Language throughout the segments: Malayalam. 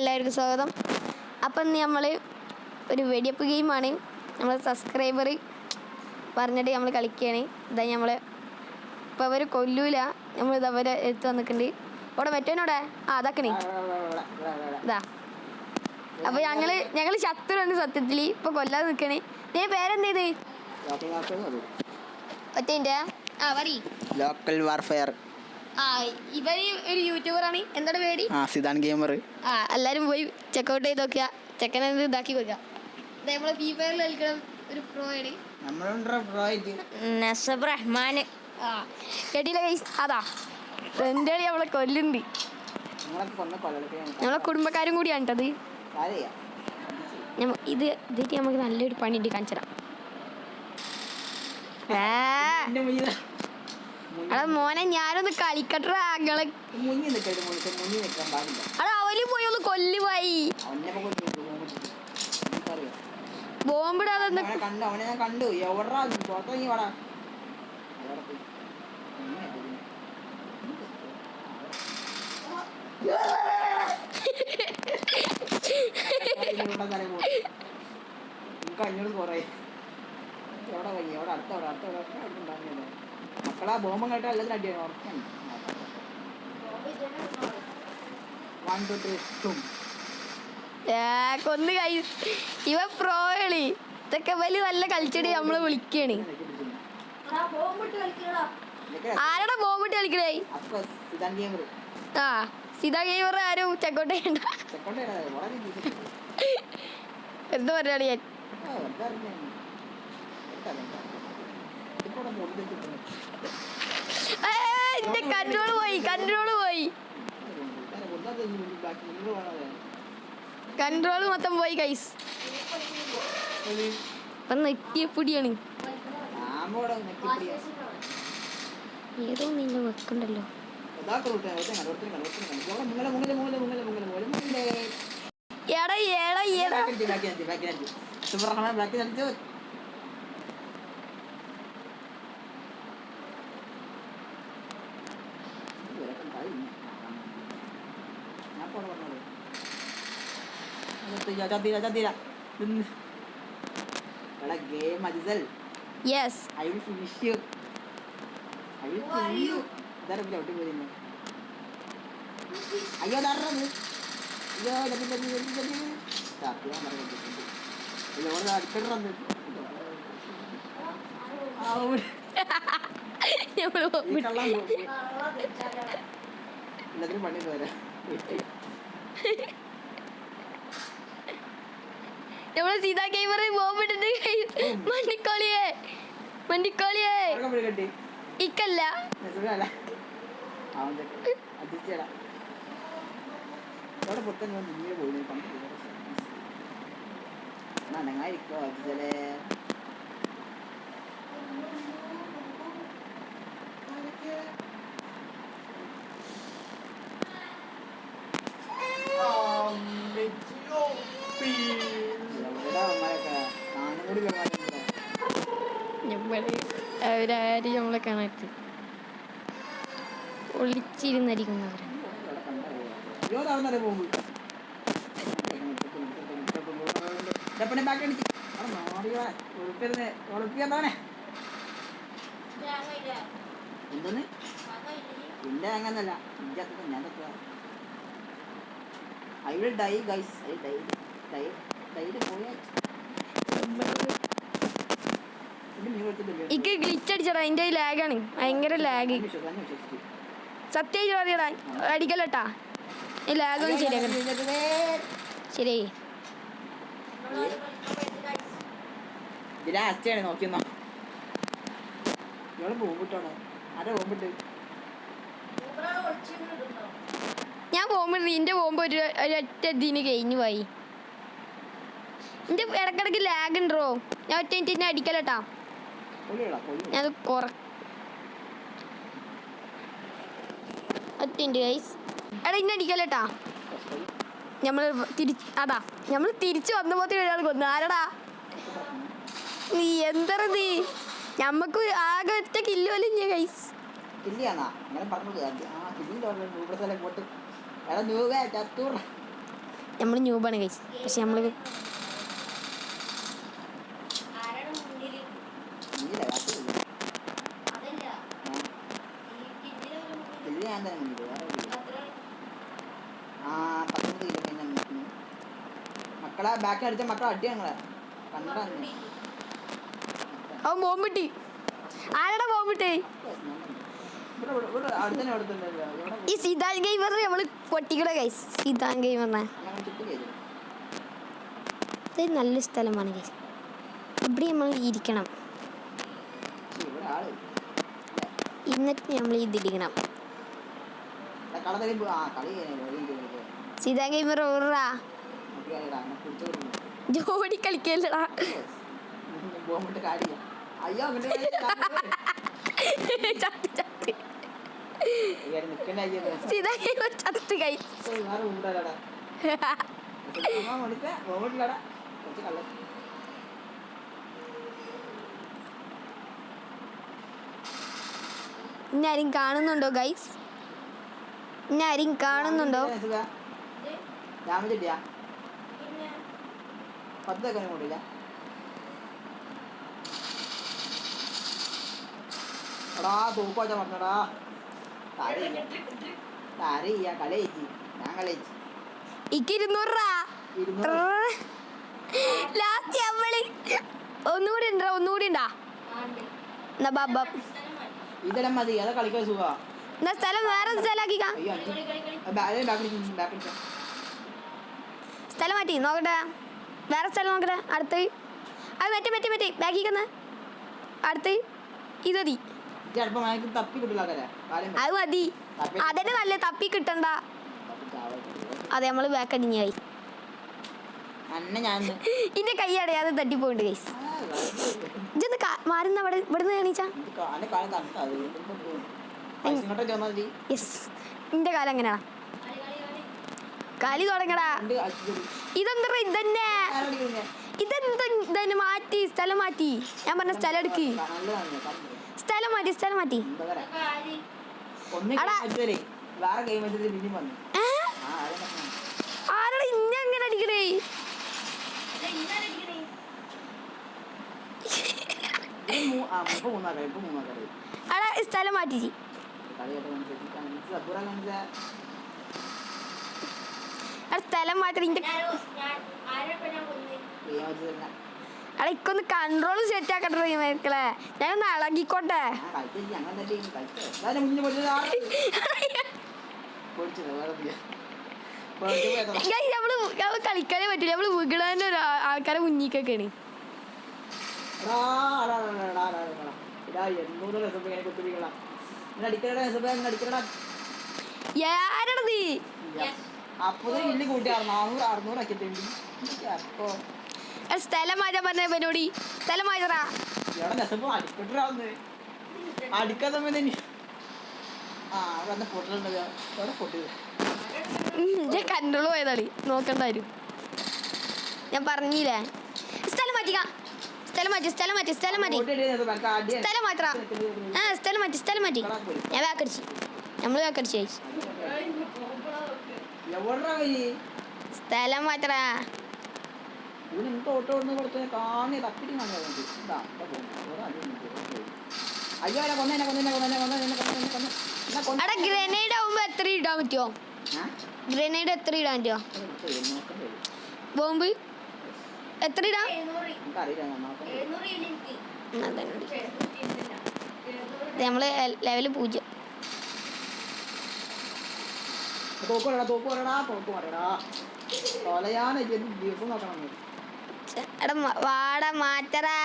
എല്ലാവർക്കും സ്വാഗതം. അപ്പം ഇന്ന് നമ്മൾ ഒരു വെടിയപ്പ് ഗെയിമാണ്. നമ്മൾ സബ്സ്ക്രൈബർ പറഞ്ഞിട്ട് നമ്മൾ കളിക്കുകയാണ്. ഇതാ നമ്മൾ ഇപ്പോൾ അവർ കൊല്ലൂല, നമ്മൾ ഇതവരെ എടുത്ത് വന്നിട്ടുണ്ട്. അവിടെ മറ്റവനോടെ അതാക്കണേ ഇതാ. അപ്പോൾ ഞങ്ങൾ ശത്രുവാണ് സത്യത്തിൽ. ഇപ്പോൾ കൊല്ലാതെ നിൽക്കണേ. നീ പേരെന്തേത്? ഒറ്റ പറ. Local warfare. ഇവര് ഒരു യൂട്യൂബറാണ്. എന്താണ് പേര്? Zidane gamer. എല്ലാരും പോയി ചെക്കൗട്ട് ചെയ്ത് നോക്കുക. ചെക്കനെ ഇതാക്കി വെക്കുക. നമ്മളെ ഫ്രീ ഫയറിൽ കളിക്കണം ഒരു പ്രോ ആണ് നസബ് റഹ്മാൻ. കേട്ടില്ല ഗൈസ്? അതാ എൻ്റെ നമ്മളെ കൊല്ലുണ്ട്. നമ്മളെ കുടുംബക്കാരും കൂടിയാണ് കേട്ടത്. ഇത് ഇതിട്ട് നമുക്ക് നല്ലൊരു പണിയിട്ട് കാണിച്ചു തരാം. അടാ മോനെ ഞാനൊന്ന് കളിക്കട്ടെ. അങ്ങളെ അടാ അവര് പോയി ഒന്ന് കൊല്ലുപോയി. ബോംബിടാതെ കണ്ടു. അഞ്ഞൂറ് കുറേ എവിടെ വയ്യ അവിടെ അടുത്ത മക്കളാ ബോംബം കേട്ടാ എല്ലാത്തിനും അടിയാണ്. ഉറപ്പാണ്. 1 2 3 കൊന്ന് കൈ. ഇവ പ്രോ കളി. ഇതൊക്കെ വലിയ നല്ല കളിച്ചടി നമ്മള് വിളിക്കാണ്. ആരടാ ബോംബിട്ട് കളിക്കണേ? സിദാ ഗെയിമർ ആരും ചെക്കോട്ട് ചെയ്യണ്ട. എന്താ പറയാ ഞാൻ? കൺട്രോള് മൊത്തം പോയി ഗൈസ്. ഇപ്പൊ നെറ്റിയപ്പൊടിയാണ്. ഏതോ നിന്നെ വെക്കണ്ടല്ലോ. Yes. I will finish you. I will kill you. Darah bila udah boleh ni. Ayo darah ni. Ayo jadi. Tapi yang mereka jadi. Bila orang ada kerana ni. Awal. Ya belum. Ini kalau aku. Lagi mana tu ada? നമ്മളെ സീതാ ഗെയിമറെ ബോംബിട്ടിട്ട് മണ്ടിക്കോളിയേ ഇക്കല്ല അവരാരും നമ്മളെ കാണാത്ത ഒളിച്ചിരുന്നടിക്കുന്നവരാണ്. എന്തോന്ന് ഇല്ല അങ്ങനല്ല. ഞാൻ ഐ വിൽ ഡൈ ഗൈസ്. പോയാ ഇക്ക് ഗ്ലിച്ച് അടിച്ചടാ. എൻ്റെ ലാഗാണ്, ഭയങ്കര ലാഗ്. സത്യം അറിയടാ, അടിക്കലട്ടാ. ഈ ലാഗൊന്നും ശരിയാക്കണം. ശരി നോക്കിയെന്നോ ബോംബിട്ടോടെ ആരാ ബോംബിട്ട്? ഞാൻ ബോംബ് നിന്റെ ബോംബ് ഒരൊറ്റ ഇതിന് കഴിഞ്ഞു പോയി. എൻ്റെ ഇടക്കിടക്ക് ലാഗ് ഉണ്ടോ? ഞാൻ ഒറ്റ മിനിറ്റ് അടിക്കലട്ടാ. ഞാൻ ഒറ്റ ഗൈസ്. എടാ ഇന്നെ അടിക്കലട്ടാ. നമ്മൾ തിരിച്ചു വന്നപ്പോഴത്തേ ഒരാൾ കൊന്നു. ആരടാ നീ? എന്തറത്? ഞമ്മക്ക് ആകെ ഒറ്റ കില്ലുമല്ലേ ഗൈസ്. നമ്മൾ ന്യൂബാണ് ഗൈസ്. പക്ഷെ നമ്മൾ ഇല്ല കാത്തില്ല ഞാൻ തന്നെ മുന്നിൽ വേറെ ആ 19 കിലോ കഴിഞ്ഞാൽ നിൽക്കുന്നു മക്കളെ ബാക്കിൽ അടിച്ച മക്കളെ അടി ഞങ്ങളെ കണ്ടാ അവൻ ബോംബിട്ടി. ആരുടെ ബോംബിട്ടേ? ഈ സീതാൻ ഗെയിമർ നമ്മള് പൊട്ടിക്കട ഗൈസ്. സീതാൻ ഗെയിമറിനെ ഇത് നല്ല സ്ഥലമാണ് ഗൈസ്. ഇവിടെ നമ്മൾ ഇരിക്കണം. എന്നിട്ട് നമ്മൾ ഇതിരിക്കണം. സീതാൻ ഗെയിമർ ഓടാ ജോഡി കളിക്കല്ലടാ. ചത്ത് ചത്ത് സീതാ ഗെയിമർ ചത്ത് ഗൈസ്. ഇനി ആരും കാണുന്നുണ്ടോ ഗൈസ്? ഇനി ആരും കാണുന്നുണ്ടോ? രാമചെട്ടിയാ 10 സെക്കൻഡ് കൊണ്ടില്ല. എടാ തൂക്കം വെച്ചാൽ പറഞ്ഞടാ താരയ്യ കളി ചേച്ചി ഞാൻ കളി ചേച്ചി ഇക്ക് 200 ലാസ്റ്റ് നമ്മള് ഒന്നുകൂടി ഉണ്ടോ? ഒന്നുകൂടി ഉണ്ടാ എന്നാ ബാബ ഇതെല്ലാം മതി. അതാ കളിക്കാൻ സുഖ. എന്നാ സ്ഥലം വേറെ സ്ഥലമാക്കിക്കാ. സ്ഥലം മാറ്റി നോക്കട്ടെ. വേറെ സ്ഥലം നോക്കട്ടെ. അടുത്ത് അത് മറ്റേ ബാക്കിക്കുന്ന അടുത്ത് ഇത് മതി. തപ്പി കിട്ടില്ല അത് മതി. അതന്നെ നല്ല തപ്പി കിട്ടണ്ട. അതെ നമ്മള് ബാക്ക് അടിഞ്ഞായി. ഇന്റെ കൈ അടയാതെ തട്ടിപ്പോണ്ട് ഗൈസ്. ഇതൊന്ന് മാറുന്ന അവിടെ ഇവിടുന്ന് കാണിച്ചാ യെസ്. ഇന്റെ കാലം എങ്ങനെയാ കളി തുടങ്ങടാ. ഇതെന്താ ഇതന്നെ ഇതെന്താ മാറ്റി സ്ഥലം മാറ്റി. ഞാൻ പറഞ്ഞ സ്ഥലം എടുക്ക്. സ്ഥലം മാറ്റി ആരാടാ ഇന്ന എങ്ങനെ അടിക്കണേ? അടാ സ്ഥലം മാറ്റി. സ്ഥലം മാറ്റി. അടാ ഇക്കൊന്ന് കൺട്രോൾ സെറ്റ് ആക്കട്ടെ മക്കളെ. ഞാനൊന്ന് ഇളകിക്കോട്ടെ. നമ്മള് കളിക്കാനേ പറ്റില്ല. നമ്മള് വീടാൻ്റെ ആൾക്കാരെ മുന്നിക്കൊക്കെയാണ്. ആരാണത്? സ്ഥലം മാറ്റാൻ പറഞ്ഞ പരിപാടി. സ്ഥലം മാറ്ററാ. കണ്ട്രോൾ പോയതാളി നോക്കണ്ടായിരുന്നു. ഞാൻ പറഞ്ഞില്ലേ സ്ഥലം മാറ്റിക്കാ. സ്ഥലം മാറ്റി സ്ഥലം മാറ്ററാ. സ്ഥലം മാറ്റി. ഞാൻ ബാക്കടിച്ചു. നമ്മള് ബാക്കടിച്ചു സ്ഥലം മാറ്ററാ. എടാ ഗ്രനേഡ് ആവുമ്പോ എത്ര ഇടാൻ പറ്റുമോ? ഗ്രനേഡ് എത്ര ഇടാൻ പറ്റുമോ? ബോംബ് എത്ര ഇടാം? നമ്മള് ലെവല് 0. എടാ വാടാ മാറ്ററാ.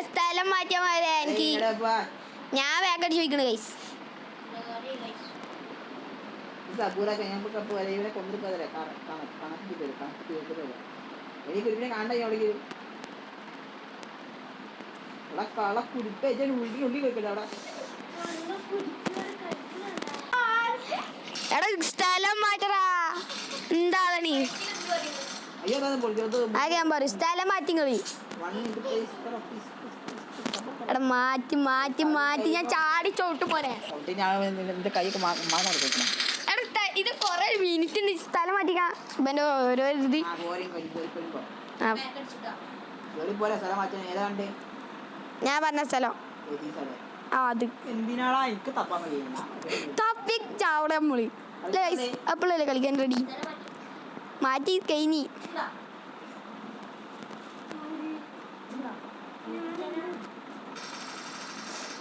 സ്ഥലം മാറ്റിയാ മതി. എനിക്ക് ഞാൻ വേക്കടി ചോദിക്കണ ഗൈസ്. എടാ സ്ഥലം മാറ്ററാ. എന്താണ് നീ ഞാൻ പറയും സ്ഥലം മാറ്റിങ്ങളി. എടാ മാറ്റി ഞാൻ ചാടി ചോട്ട് പോരെ. ഇത് കൊറേ മിനിറ്റ് സ്ഥലം മാറ്റിക്കാം ഇവന്റെ ഓരോ ഇത് ആ പോരും കൊല്ലുമ്പോ ആ, പോലെ സ്ഥലം മാറ്റാൻ ഏതാ കണ്ടേ ഞാൻ പറഞ്ഞ സ്ഥലം ഏത് ഈ സ്ഥലം ആ അത് എന്തിനാടാ എനിക്ക് തപ്പാൻ കഴിയുന്ന ടോപ്പിക് ചാവടെ നമ്മള് അപ്പോഴല്ലേ കളിക്കാൻ റെഡി മാറ്റി കഴിഞ്ഞി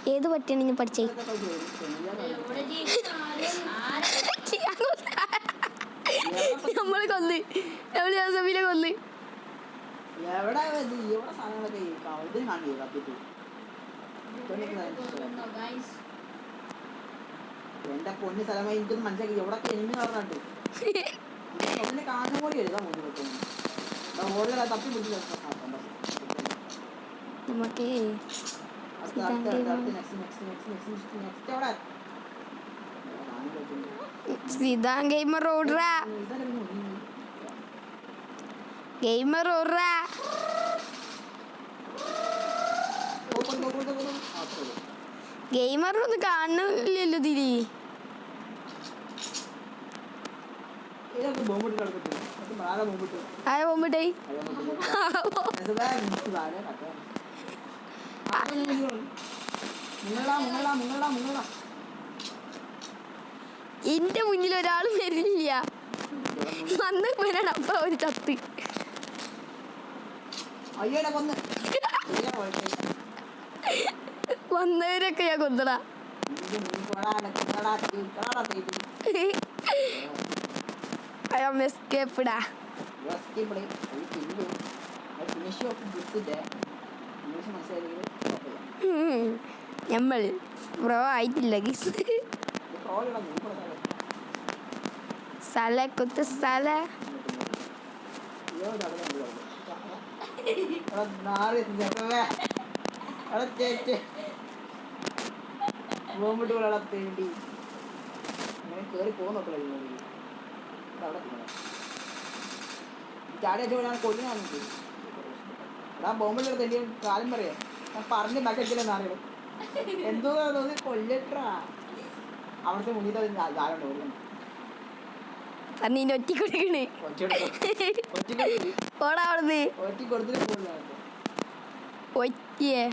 ഏത് പറ്റിയാണ് ഇനി പഠിച്ചേ നമ്മള് കൊന്ന് നമ്മള് ജോസഫിനെ കൊന്ന് എവിടെ എവിടെ സാധനങ്ങളൊക്കെ ഇതിന് കാണില്ല തപ്പിട്ട് എന്റെ പൊന്ന് സ്ഥലമായി എനിക്കൊന്ന് മനസ്സിലാക്കി എവിടെ എനിമി പറഞ്ഞിട്ട് എന്നെ കാണും കൂടി എഴുതാൻ മുന്നിൽ ഓരോ തപ്പി പിടിച്ച് നമുക്ക് സിതാൻ ഗെയിമർ ഓടുറാ ഗെയിമർ ഓടുറാ ഗെയിമർ ഒന്നും കാണുന്നില്ലല്ലോ ഇതില് ആരാ പോകുമ്പോട്ടേ എന്റെ മുന്നിൽ ഒരാളും വരില്ല വന്ന് വരണം അപ്പൊ ഒരു ചത്ത് വന്നവരൊക്കെ ഞാൻ കൊന്നടാ എസ്കേപ്പിടാ നമ്മൾ ബ്രോ ആയിട്ടില്ല ഗീസ് സ്ഥല കുത്ത് സ്ഥല പേടി അങ്ങനെ കേറി പോകുന്നോക്കളെ ചാടിയ കൊല്ലുന്ന എടാ ബോംബിലെടുത്ത് എൻ്റെ കാലം പറയാം ഞാൻ പറഞ്ഞ് നക്കില്ലെന്ന് അറിയണം എന്തോ തോന്നി കൊല്ലട്ടാ അവിടുത്തെ മുന്നിൽ കാലുണ്ട് ഓടുന്നു തന്നീൻ്റെ ഒറ്റ കൊടുക്കണേ ഓടാ അവിടുന്ന് ഒറ്റ കൊടുത്തിട്ട് പോകുന്നു ഒറ്റിയേ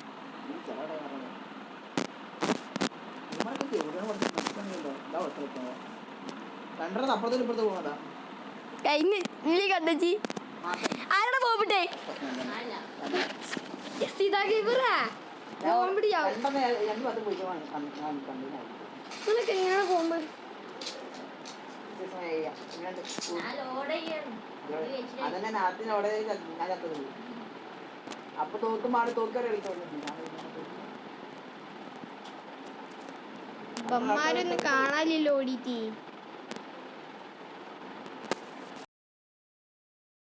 രണ്ടര അപ്പുറത്തോട്ട് ഇപ്പുറത്ത് പോകുന്നതാ കഴിഞ്ഞ് ഇല്ലി കണ്ടച്ചി ആരാണ് പോകട്ടെ എങ്ങനെയാണ് പോകുമ്പോ അതന്നെ നാട്ടിനോടെ ഞാൻ ചത്തത് അപ്പൊ തോക്കുമാണ് തോക്കറി അമ്മമാരൊന്നും കാണാനില്ലല്ലോ ഓടിയിട്ട്